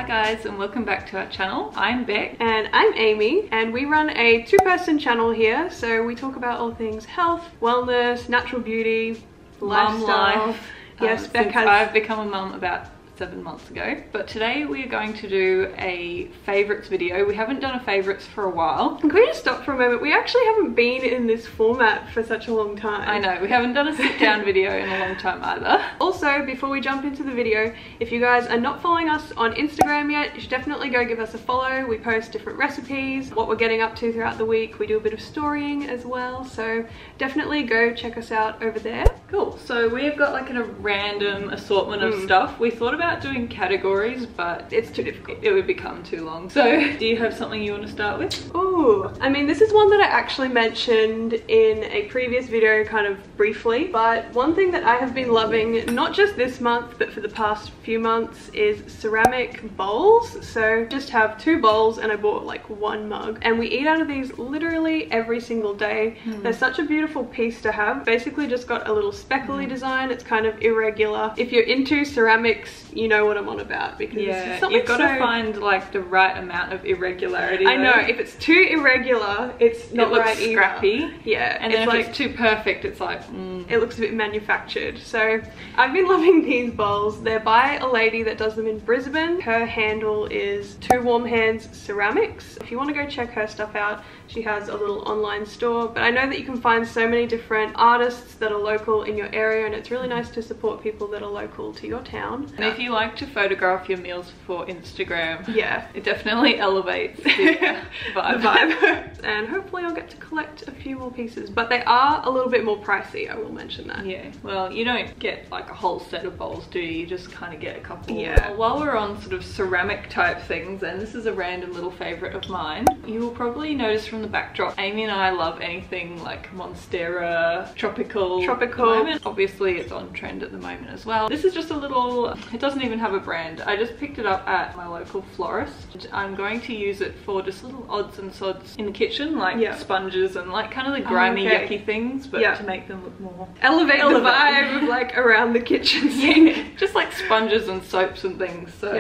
Hi guys, and welcome back to our channel. I'm Beck. And I'm Amy, and we run a two-person channel here, so we talk about all things health, wellness, natural beauty, lifestyle. Life. Yes, Beck since has... I've become a mum about 7 months ago. But today we are going to do a favourites video. We haven't done a favourites for a while. Can we just stop for a moment? We actually haven't been in this format for such a long time. I know, we haven't done a sit down video in a long time either. Also, before we jump into the video, if you guys are not following us on Instagram yet, you should definitely go give us a follow. We post different recipes, what we're getting up to throughout the week. We do a bit of storying as well, so definitely go check us out over there. Cool, so we've got like a random assortment of stuff. We thought about doing categories, but It's too difficult. it would become too long. So do you have something you want to start with? Ooh, I mean, this is one that I actually mentioned in a previous video kind of briefly, but one thing that I have been loving, not just this month, but for the past few months, is ceramic bowls. So just have 2 bowls and I bought like 1 mug, and we eat out of these literally every single day. They're such a beautiful piece to have. Basically just got a little speckly design. It's kind of irregular. If you're into ceramics, you know what I'm on about, because it's something you've got to find like the right amount of irregularity. I know, if it's too irregular, it's not looks right scrappy. either. Yeah, and then if like, it's too perfect, it's like it looks a bit manufactured. So I've been loving these bowls. They're by a lady that does them in Brisbane. Her handle is Two Warm Hands Ceramics. If you want to go check her stuff out, she has a little online store, but I know that you can find so many different artists that are local in your area, and it's really nice to support people that are local to your town. And if you like to photograph your meals for Instagram, yeah, it definitely elevates the vibe. The vibe. And hopefully I'll get to collect a few more pieces, but they are a little bit more pricey, I will mention that. Yeah, well, you don't get like a whole set of bowls, do you? You just kind of get a couple. Yeah. While we're on sort of ceramic type things, and this is a random little favorite of mine, you will probably notice from the backdrop, Amy and I love anything like Monstera, tropical. At the moment. Obviously it's on trend at the moment as well. This is just a little, it doesn't even have a brand. I just picked it up at my local florist. I'm going to use it for just little odds and sods in the kitchen, like sponges and like kind of the grimy yucky things, but to make them look more elevate the vibe of like around the kitchen sink. Just like sponges and soaps and things. So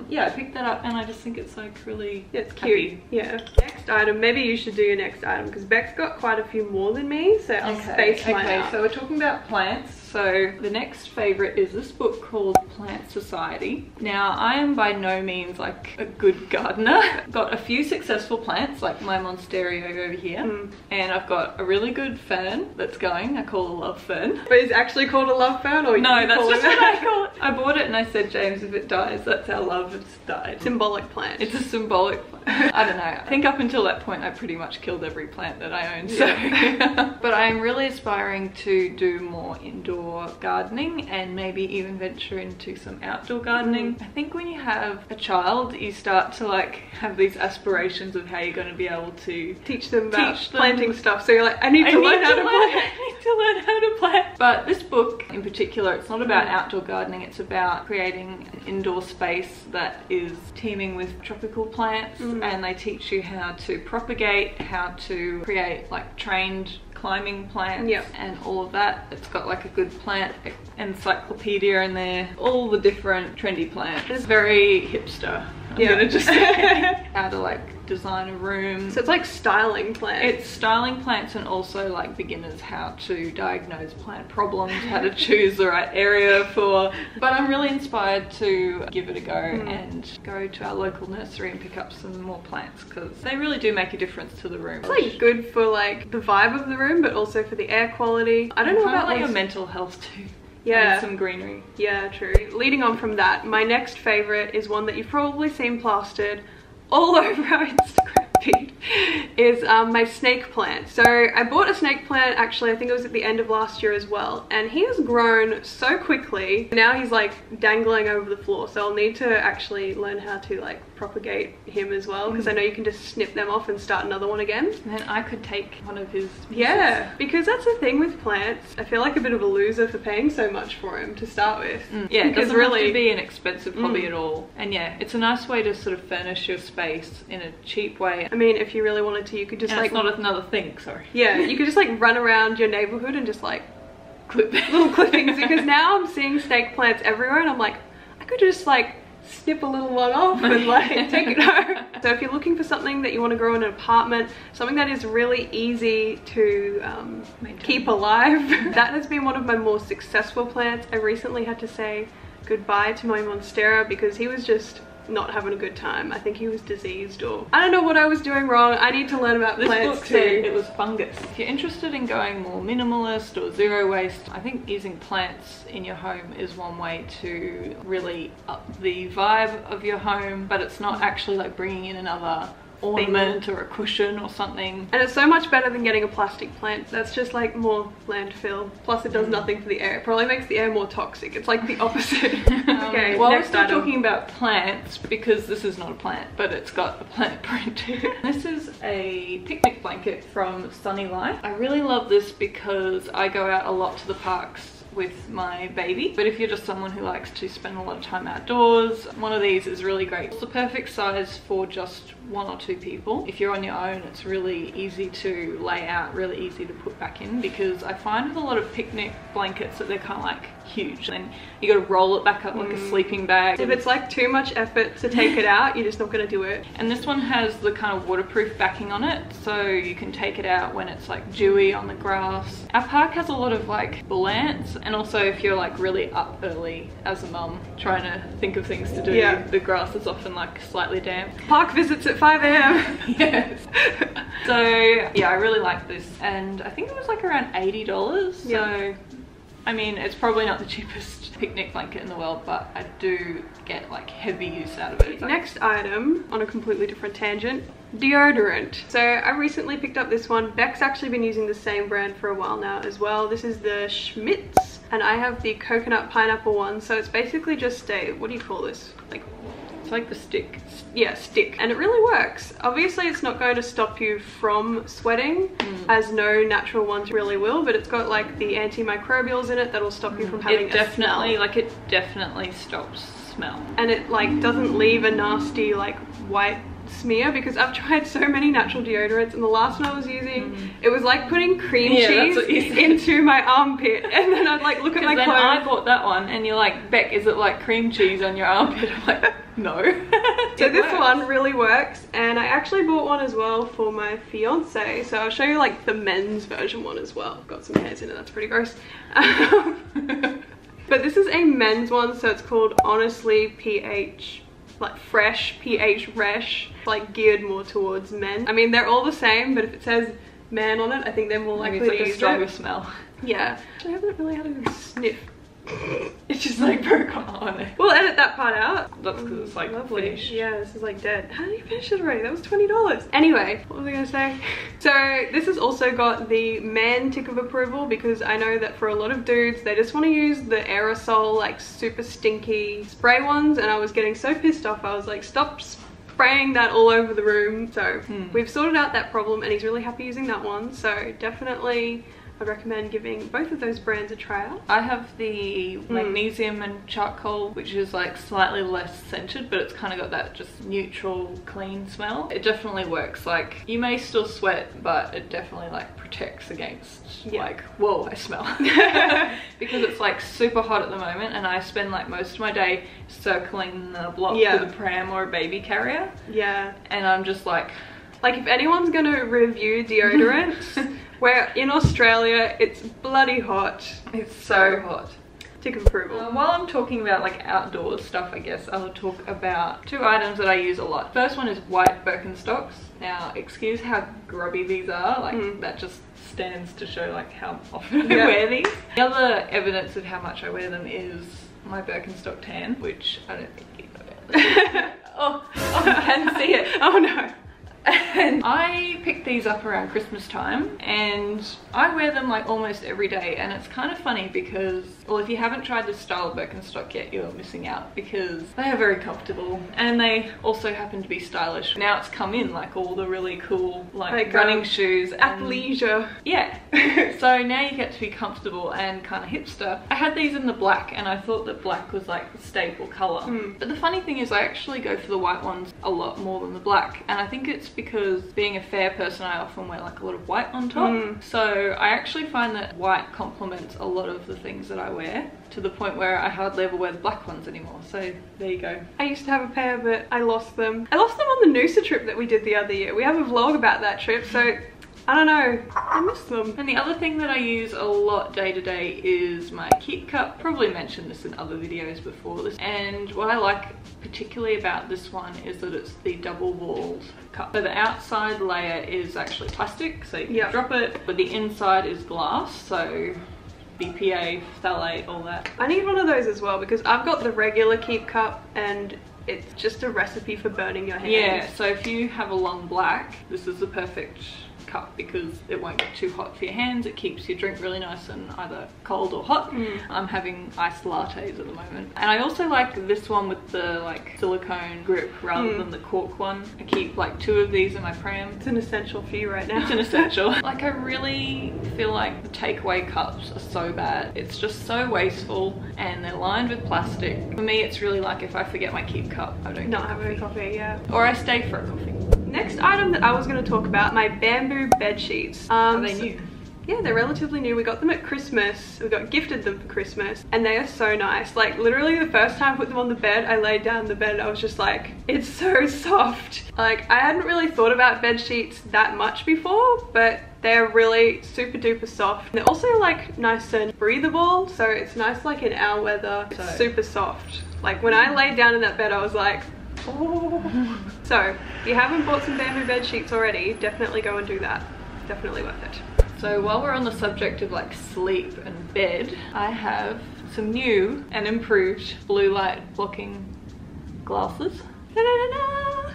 yeah, I picked that up and I just think it's like really it's cute. Yeah. Next item, maybe you should do your next item, because Beck's got quite a few more than me, so I'll space mine out. So we're talking about plants. So the next favorite is this book called Plant Society. Now, I am by no means like a good gardener. Got a few successful plants like my Monstera over here, and I've got a really good fern that's going. I call it a love fern. But it's actually called a love fern, or no? That's just what I call it. I bought it and I said, James, if it dies, that's our love. It's died. Symbolic plant. It's a symbolic plant. I don't know. I think up until that point, I pretty much killed every plant that I owned. So, but I'm really aspiring to do more indoor gardening and maybe even venture into some outdoor gardening. I think when you have a child, you start to like have these aspirations of how you're going to be able to teach them about planting stuff. So you're like, I need to learn how to plant. I need to learn how to plant. But this book in particular, it's not about outdoor gardening. It's about creating an indoor space that is teeming with tropical plants, and they teach you how to propagate, how to create like trained climbing plants and all of that. It's got like a good plant encyclopedia in there, all the different trendy plants. It's very hipster. I'm gonna just say how to like design a room. So it's like styling plants. It's styling plants, and also like beginners how to diagnose plant problems, how to choose the right area for. But I'm really inspired to give it a go and go to our local nursery and pick up some more plants, because they really do make a difference to the room. It's like good for like the vibe of the room, but also for the air quality. I don't know about like your mental health too. Yeah, and some greenery. Yeah, true. Leading on from that, my next favorite is one that you've probably seen plastered all over our Instagram feed, is my snake plant. So I bought a snake plant, actually I think it was at the end of last year as well, and he has grown so quickly. Now he's like dangling over the floor, so I'll need to actually learn how to like propagate him as well, because I know you can just snip them off and start another one again. And then I could take one of his pieces. Yeah, because that's the thing with plants. I feel like a bit of a loser for paying so much for him to start with. Yeah, it doesn't really have to be an expensive hobby at all. And yeah, it's a nice way to sort of furnish your space in a cheap way. I mean, if you really wanted to, you could just and like... it's not another thing, sorry. Yeah, you could just like run around your neighborhood and just like clip little clippings, because now I'm seeing snake plants everywhere and I'm like, I could just like snip a little one off and like take it home. So if you're looking for something that you want to grow in an apartment, something that is really easy to keep alive, that has been one of my more successful plants. I recently had to say goodbye to my monstera because he was just not having a good time. I think he was diseased, or I don't know what I was doing wrong. I need to learn about plants too. It was fungus. If you're interested in going more minimalist or zero waste, I think using plants in your home is one way to really up the vibe of your home, but it's not actually like bringing in another ornament or a cushion or something. And it's so much better than getting a plastic plant. That's just like more landfill. Plus it does nothing for the air. It probably makes the air more toxic. It's like the opposite. Okay, well, we're still talking about plants because this is not a plant, but it's got a plant print. This is a picnic blanket from Sunny Life. I really love this because I go out a lot to the parks with my baby, but if you're just someone who likes to spend a lot of time outdoors, one of these is really great. It's the perfect size for just 1 or 2 people. If you're on your own, it's really easy to lay out, really easy to put back in, because I find with a lot of picnic blankets that they're kind of like huge and you got to roll it back up like a sleeping bag. If it's like too much effort to take it out, you're just not going to do it. And this one has the kind of waterproof backing on it, so you can take it out when it's like dewy on the grass. Our park has a lot of like bull ants, and also if you're like really up early as a mum trying to think of things to do, the grass is often like slightly damp. Park visits at 5 AM. Yes. So yeah, I really like this, and I think it was like around $80. So I mean, it's probably not the cheapest picnic blanket in the world, but I do get like heavy use out of it. Next item, on a completely different tangent, deodorant. So I recently picked up this one. Beck's actually been using the same brand for a while now as well. This is the Schmitz, and I have the coconut pineapple one. So it's basically just a, what do you call this? Like, it's like the stick. Yeah, stick. And it really works. Obviously it's not going to stop you from sweating, as no natural ones really will, but it's got like the antimicrobials in it that'll stop you from having a smell. It definitely stops smell. And it like doesn't leave a nasty like white smear, because I've tried so many natural deodorants, and the last one I was using, it was like putting cream cheese into my armpit, and then I'd like look at my clothes. I bought that one and you're like, Beck, is it like cream cheese on your armpit? I'm like, no. So this one really works, and I actually bought one as well for my fiance, so I'll show you like the men's version one as well. Got some hairs in it, that's pretty gross. But this is a men's one, so it's called Honestly pH, like fresh, pH resh, like geared more towards men. I mean, they're all the same, but if it says man on it, I think they're more likely to use it. It's like a stronger smell. Yeah. I haven't really had a good sniff. It's just like broke on it. We'll edit that part out. That's because it's like finished. Yeah, this is like dead. How did you finish it already? That was $20. Anyway, what was I gonna say? So this has also got the man tick of approval, because I know that for a lot of dudes, they just want to use the aerosol, like super stinky spray ones, and I was getting so pissed off. I was like, stop spraying that all over the room. So we've sorted out that problem, and he's really happy using that one. So definitely I'd recommend giving both of those brands a try out. I have the magnesium and charcoal, which is like slightly less scented, but it's kind of got that just neutral, clean smell. It definitely works. Like, you may still sweat, but it definitely like protects against like, whoa, I smell. Because it's like super hot at the moment, and I spend like most of my day circling the block with a pram or a baby carrier. Yeah. And I'm just like if anyone's gonna review deodorants, where in Australia it's bloody hot. It's so hot. Tick of approval. While I'm talking about like outdoor stuff, I guess I'll talk about 2 items that I use a lot. First one is white Birkenstocks. Now, excuse how grubby these are, like that just stands to show like how often I wear these. The other evidence of how much I wear them is my Birkenstock tan, which I don't think you know. Oh, you can see it. Oh no. And I picked these up around Christmas time, and I wear them like almost every day, and it's kind of funny because, well, if you haven't tried this style of Birkenstock yet, you're missing out, because they are very comfortable and they also happen to be stylish. Now it's come in like all the really cool like running shoes and athleisure. Yeah. So now you get to be comfortable and kind of hipster. I had these in the black, and I thought that black was like the staple color. But the funny thing is I actually go for the white ones a lot more than the black, and I think it's because being a fair person, I often wear like a lot of white on top. So I actually find that white complements a lot of the things that I wear, to the point where I hardly ever wear the black ones anymore. So there you go. I used to have a pair, but I lost them. I lost them on the Noosa trip that we did the other year. We have a vlog about that trip, so I don't know, I miss them. And the other thing that I use a lot day to day is my Keep Cup. Probably mentioned this in other videos before this. And what I like particularly about this one is that it's the double walled cup. So the outside layer is actually plastic, so you can drop it, but the inside is glass, so BPA, phthalate, all that. I need one of those as well because I've got the regular Keep Cup and it's just a recipe for burning your hands. Yeah, so if you have a long black, this is the perfect cup because it won't get too hot for your hands. It keeps your drink really nice and either cold or hot. I'm having iced lattes at the moment. And I also like this one with the like silicone grip rather than the cork one. I keep like 2 of these in my pram. It's an essential for you right now. It's an essential. Like I really feel like the takeaway cups are so bad. It's just so wasteful and they're lined with plastic. For me, it's really like if I forget my Keep Cup, I don't not having a coffee, yeah. Or I stay for a coffee. Next item that I was going to talk about, my bamboo bed sheets. Are they new? Yeah, they're relatively new. We got them at Christmas. We got gifted them for Christmas and they are so nice. Like literally the first time I put them on the bed, I laid down in the bed and I was just like, it's so soft. Like I hadn't really thought about bed sheets that much before, but they're really super duper soft. They're also like nice and breathable, so it's nice like in our weather. It's super soft. Like when I laid down in that bed, I was like, oh. So if you haven't bought some bamboo bed sheets already, definitely go and do that. Definitely worth it. So while we're on the subject of like sleep and bed, I have some new and improved blue light blocking glasses. Da-da-da-da.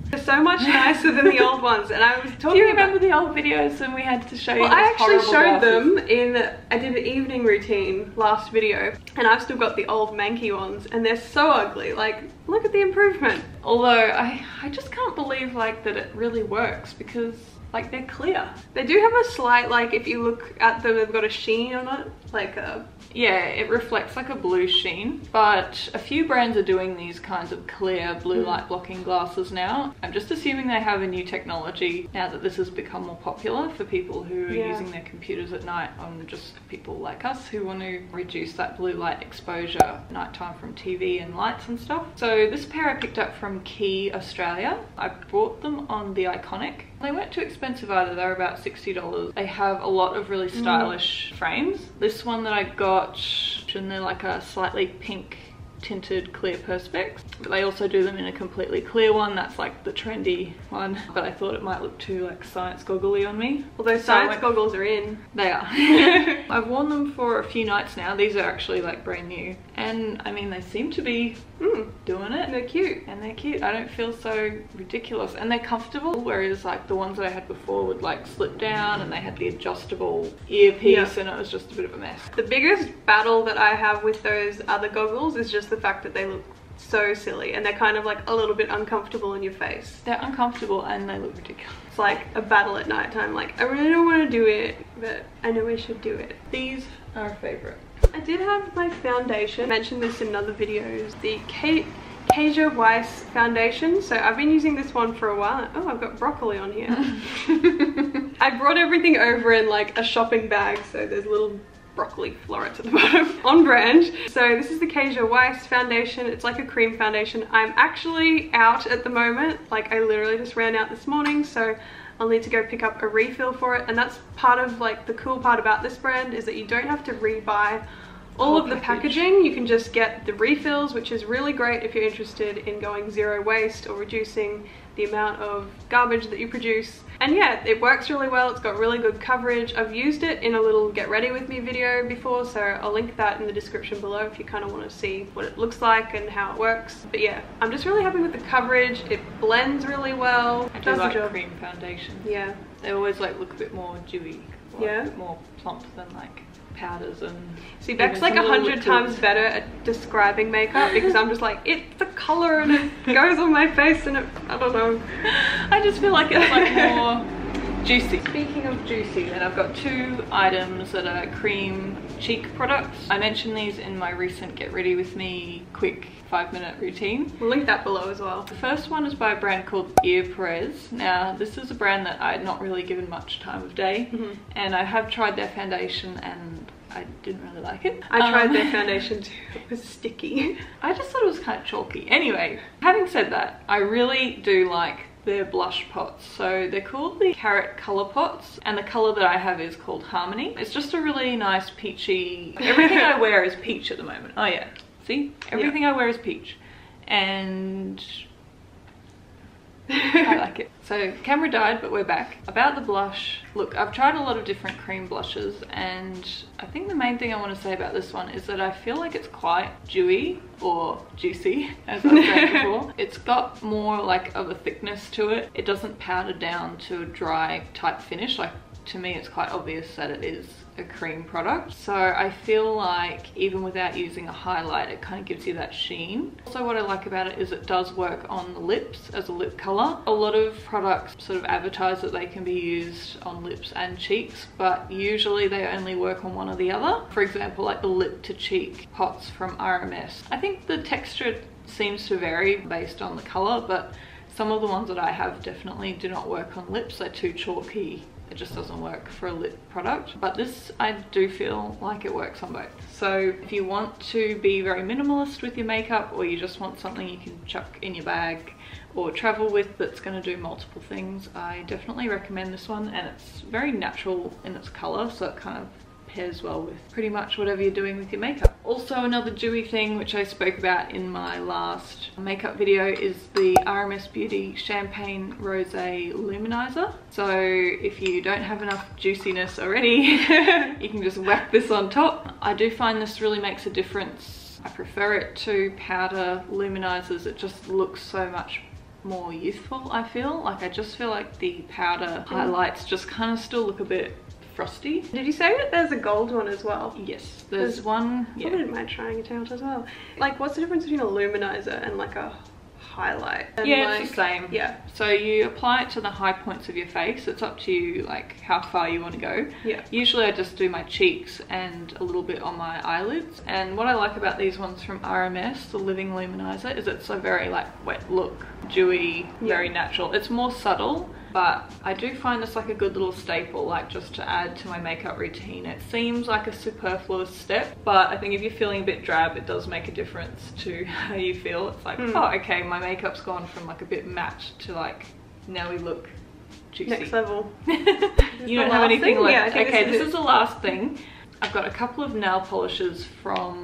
They're so much nicer than the old ones, and I was talking. Do you remember the old videos when we had to show you? Well, I actually showed them in. I did an evening routine last video, and I've still got the old manky ones, and they're so ugly. Like, look at the improvement. Although I just can't believe like that it really works because like they're clear. They do have a slight, like if you look at them, they've got a sheen on it, like a. Yeah, it reflects like a blue sheen, but a few brands are doing these kinds of clear blue light blocking glasses now. I'm just assuming they have a new technology now that this has become more popular for people who are using their computers at night, and just people like us who want to reduce that blue light exposure at nighttime from TV and lights and stuff. So this pair I picked up from Key, Australia. I bought them on the Iconic. They weren't too expensive either, they were about $60. They have a lot of really stylish frames. This one that I got, and they're like a slightly pink tinted clear perspex, but they also do them in a completely clear one. That's like the trendy one, but I thought it might look too like science goggly on me. Although science goggles are in. They are. I've worn them for a few nights now. These are actually like brand new, and I mean they seem to be doing it. They're cute. And they're cute. I don't feel so ridiculous, and they're comfortable, whereas like the ones that I had before would like slip down, and they had the adjustable earpiece and it was just a bit of a mess. The biggest battle that I have with those other goggles is just the fact that they look so silly, and they're kind of like a little bit uncomfortable in your face. They're uncomfortable and they look ridiculous. It's like a battle at nighttime. Like, I really don't want to do it, but I know I should do it. These are a favorite. I did have my foundation. I mentioned this in other videos. The Kasia Weiss foundation. So I've been using this one for a while. Oh, I've got broccoli on here. I brought everything over in like a shopping bag, so there's little broccoli florets at the bottom. On brand. So this is the Kasia Weiss foundation. It's like a cream foundation. I'm actually out at the moment. Like I literally just ran out this morning, so I'll need to go pick up a refill for it. And that's part of like the cool part about this brand, is that you don't have to rebuy all of the packaging. You can just get the refills, which is really great if you're interested in going zero waste or reducing the amount of garbage that you produce. And yeah, it works really well. It's got really good coverage. I've used it in a little get ready with me video before, so I'll link that in the description below if you kind of want to see what it looks like and how it works. But yeah, I'm just really happy with the coverage. It blends really well. I do like cream foundation. Yeah. They always like look a bit more dewy. Yeah. A bit more plump than like powders and... See, Beck's like 100 times better at describing makeup, because I'm just like, it's the colour and it goes on my face and it, I don't know. I just feel like it's like more Juicy. Speaking of juicy, then I've got two items that are cream cheek products. I mentioned these in my recent Get Ready With Me quick 5-minute routine. We'll link that below as well. The first one is by a brand called Perez. Now this is a brand that I'd not really given much time of day, and I have tried their foundation and I didn't really like it. I tried their foundation too. It was sticky. I just thought it was kind of chalky. Anyway, having said that, I really do like their blush pots. So they're called the Carrot Colour Pots, and the colour that I have is called Harmony. It's just a really nice peachy, everything I wear is peach at the moment. Oh yeah, see? Everything I wear is peach. And I like it. So camera died, but we're back. About the blush, look, I've tried a lot of different cream blushes, and I think the main thing I want to say about this one is that I feel like it's quite dewy or juicy, as I've said before. It's got more like of a thickness to it. It doesn't powder down to a dry type finish. Like, to me it's quite obvious that it is a cream product. So I feel like even without using a highlight, it kind of gives you that sheen. Also what I like about it is it does work on the lips as a lip color. A lot of products sort of advertise that they can be used on lips and cheeks, but usually they only work on one or the other. For example, like the lip to cheek pots from RMS. I think the texture seems to vary based on the color, but some of the ones that I have definitely do not work on lips. They're too chalky. It just doesn't work for a lip product, but this I do feel like it works on both. So if you want to be very minimalist with your makeup, or you just want something you can chuck in your bag or travel with that's going to do multiple things, I definitely recommend this one. And it's very natural in its color, so it kind of pairs well with pretty much whatever you're doing with your makeup. Also, another dewy thing which I spoke about in my last makeup video is the RMS Beauty Champagne Rosé Luminizer. So if you don't have enough juiciness already, you can just whack this on top. I do find this really makes a difference. I prefer it to powder luminizers. It just looks so much more youthful, I feel. Like, I just feel like the powder highlights just kind of still look a bit frosty. Did you say that there's a gold one as well? Yes, there's one. Yeah. I wouldn't mind trying it out as well. Like, what's the difference between a luminizer and like a highlight? And yeah, like, it's the same. Yeah. So you apply it to the high points of your face. It's up to you, like, how far you want to go. Yeah. Usually I just do my cheeks and a little bit on my eyelids. And what I like about these ones from RMS, the Living Luminizer, is it's a very like wet look, dewy, very natural. It's more subtle, but I do find this like a good little staple, like just to add to my makeup routine. It seems like a superfluous step, but I think if you're feeling a bit drab, it does make a difference to how you feel. It's like, oh, okay, my makeup's gone from like a bit matte to like, now we look juicy. Next level. You don't have anything like, yeah, okay, this is the last thing. I've got a couple of nail polishes from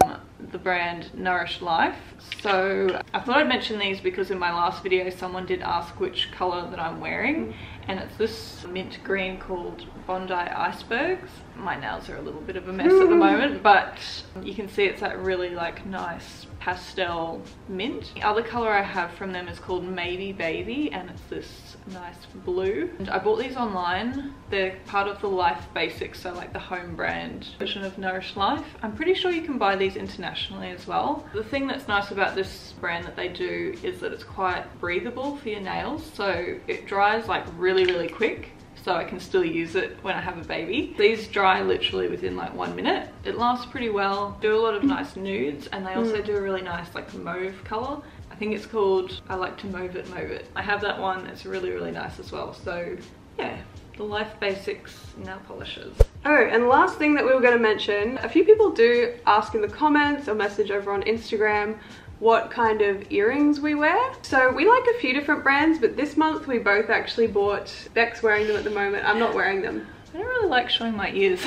the brand Nourish Life. So I thought I'd mention these because in my last video someone did ask which colour that I'm wearing, and it's this mint green called Bondi Icebergs. My nails are a little bit of a mess at the moment, but you can see it's that really like nice pastel mint. The other colour I have from them is called Maybe Baby, and it's this nice blue. And I bought these online. They're part of the Life Basics, so like the home brand version of Nourish Life. I'm pretty sure you can buy these internationally as well. The thing that's nice about this brand that they do is that it's quite breathable for your nails, so it dries like really quick, so I can still use it when I have a baby. These dry literally within like 1 minute. It lasts pretty well. Do a lot of nice nudes, and they also do a really nice like mauve color. I think it's called I Like to Mauve It. I have that one. It's really nice as well. So yeah, the Life Basics nail polishes. Oh, and last thing that we were going to mention, a few people do ask in the comments or message over on Instagram what kind of earrings we wear. So we like a few different brands, but this month we both actually bought, Beck's wearing them at the moment, I'm not wearing them. I don't really like showing my ears.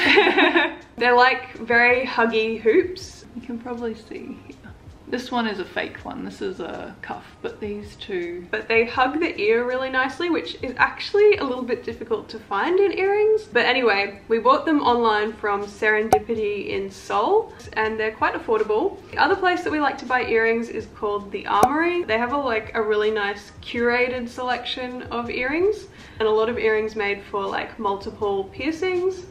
They're like very huggy hoops. You can probably see here. This one is a fake one. This is a cuff, but these two... But they hug the ear really nicely, which is actually a little bit difficult to find in earrings. But anyway, we bought them online from Serendipity in Seoul, and they're quite affordable. The other place that we like to buy earrings is called The Armory. They have a really nice curated selection of earrings, and a lot of earrings made for like multiple piercings.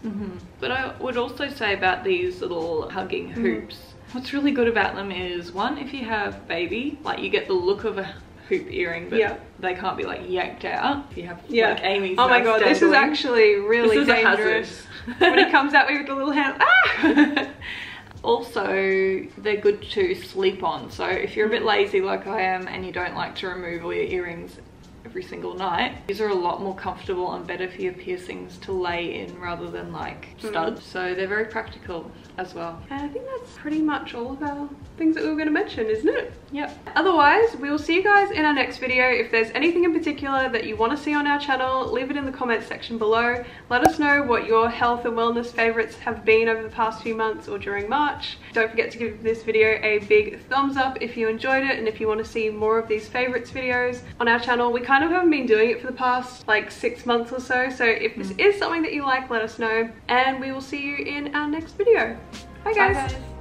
But I would also say about these little hugging hoops, what's really good about them is, one, if you have baby, like you get the look of a hoop earring, but they can't be like yanked out. If you have like Amy's. Oh my god, this is actually really dangerous. When it comes at me with the little hand. Ah! Also, they're good to sleep on. So if you're a bit lazy like I am and you don't like to remove all your earrings every single night, these are a lot more comfortable and better for your piercings to lay in rather than like studs. So they're very practical as well. And I think that's pretty much all of our things that we were going to mention, isn't it? Yep. Otherwise, we will see you guys in our next video. If there's anything in particular that you want to see on our channel, leave it in the comments section below. Let us know what your health and wellness favorites have been over the past few months or during March. Don't forget to give this video a big thumbs up if you enjoyed it, and if you want to see more of these favorites videos on our channel. We kind of haven't been doing it for the past like 6 months or so, so if this is something that you like, let us know, and we will see you in our next video. Bye guys.